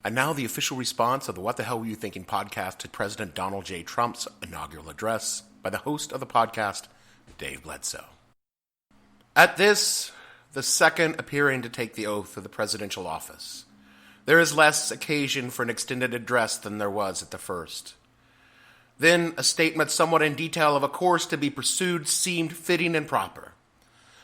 And now the official response of the What the Hell Were You Thinking podcast to President Donald J. Trump's inaugural address by the host of the podcast, Dave Bledsoe. At this, the second appearing to take the oath of the presidential office, there is less occasion for an extended address than there was at the first. Then a statement somewhat in detail of a course to be pursued seemed fitting and proper.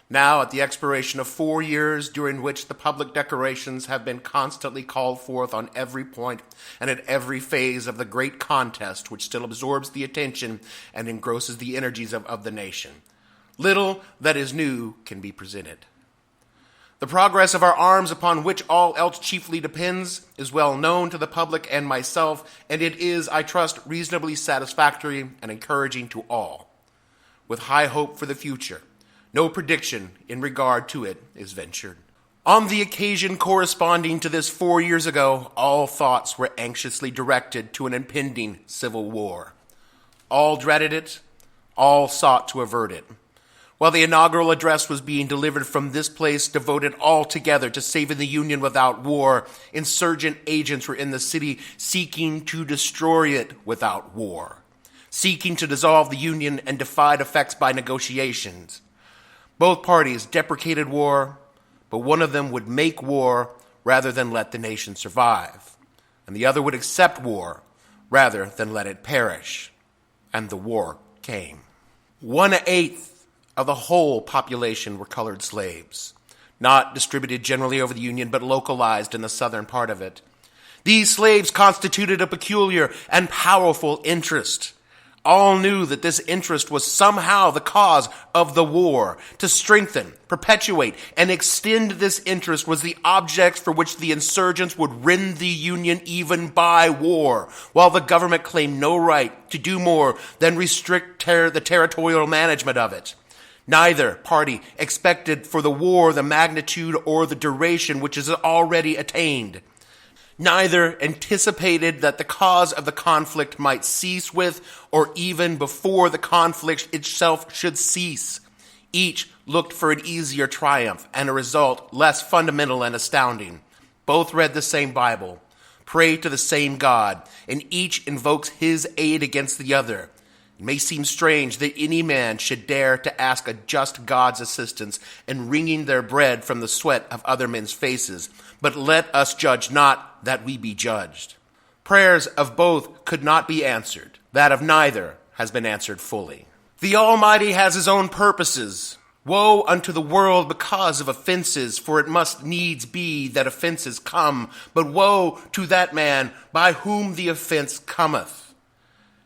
Now, at the expiration of 4 years during which the public declarations have been constantly called forth on every point and at every phase of the great contest which still absorbs the attention and engrosses the energies of the nation, little that is new can be presented. The progress of our arms, upon which all else chiefly depends, is well known to the public and myself, and it is, I trust, reasonably satisfactory and encouraging to all. With high hope for the future, no prediction in regard to it is ventured. On the occasion corresponding to this 4 years ago, all thoughts were anxiously directed to an impending civil war. All dreaded it, all sought to avert it. While the inaugural address was being delivered from this place devoted altogether to saving the Union without war, insurgent agents were in the city seeking to destroy it without war, seeking to dissolve the Union and defied effects by negotiations. Both parties deprecated war, but one of them would make war rather than let the nation survive, and the other would accept war rather than let it perish. And the war came. 1/8 of the whole population were colored slaves, not distributed generally over the Union, but localized in the southern part of it. These slaves constituted a peculiar and powerful interest. All knew that this interest was somehow the cause of the war. To strengthen, perpetuate, and extend this interest was the object for which the insurgents would rend the Union even by war, while the government claimed no right to do more than restrict the territorial management of it. Neither party expected for the war the magnitude or the duration which is already attained. Neither anticipated that the cause of the conflict might cease with, or even before the conflict itself should cease. Each looked for an easier triumph and a result less fundamental and astounding. Both read the same Bible, pray to the same God, and each invokes his aid against the other. It may seem strange that any man should dare to ask a just God's assistance in wringing their bread from the sweat of other men's faces, but let us judge not that we be judged. Prayers of both could not be answered. That of neither has been answered fully. The Almighty has his own purposes. Woe unto the world because of offenses, for it must needs be that offenses come, but woe to that man by whom the offense cometh.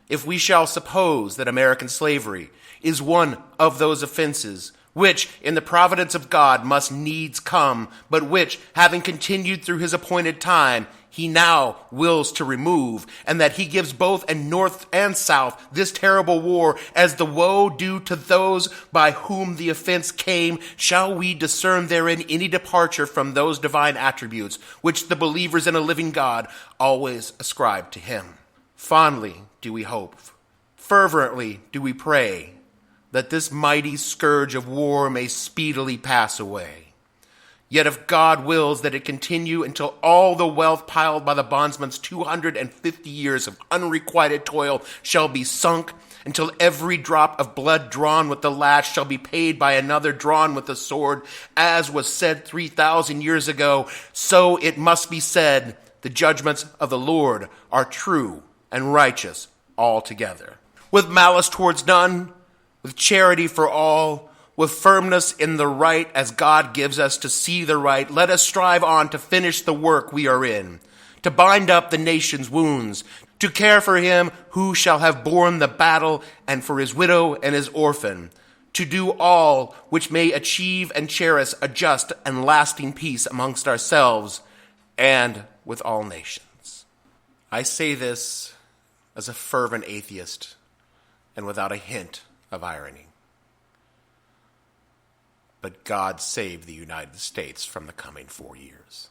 If we shall suppose that American slavery is one of those offenses, which in the providence of God must needs come, but which, having continued through his appointed time, he now wills to remove, and that he gives both in North and South this terrible war as the woe due to those by whom the offense came, shall we discern therein any departure from those divine attributes which the believers in a living God always ascribe to him? Fondly do we hope, fervently do we pray, that this mighty scourge of war may speedily pass away. Yet if God wills that it continue until all the wealth piled by the bondsman's 250 years of unrequited toil shall be sunk, until every drop of blood drawn with the lash shall be paid by another drawn with the sword, as was said 3,000 years ago, so it must be said, the judgments of the Lord are true and righteous altogether. With malice towards none, with charity for all, with firmness in the right as God gives us to see the right, let us strive on to finish the work we are in, to bind up the nation's wounds, to care for him who shall have borne the battle and for his widow and his orphan, to do all which may achieve and cherish a just and lasting peace amongst ourselves and with all nations. I say this as a fervent atheist and without a hint of irony. But God saved the United States from the coming 4 years.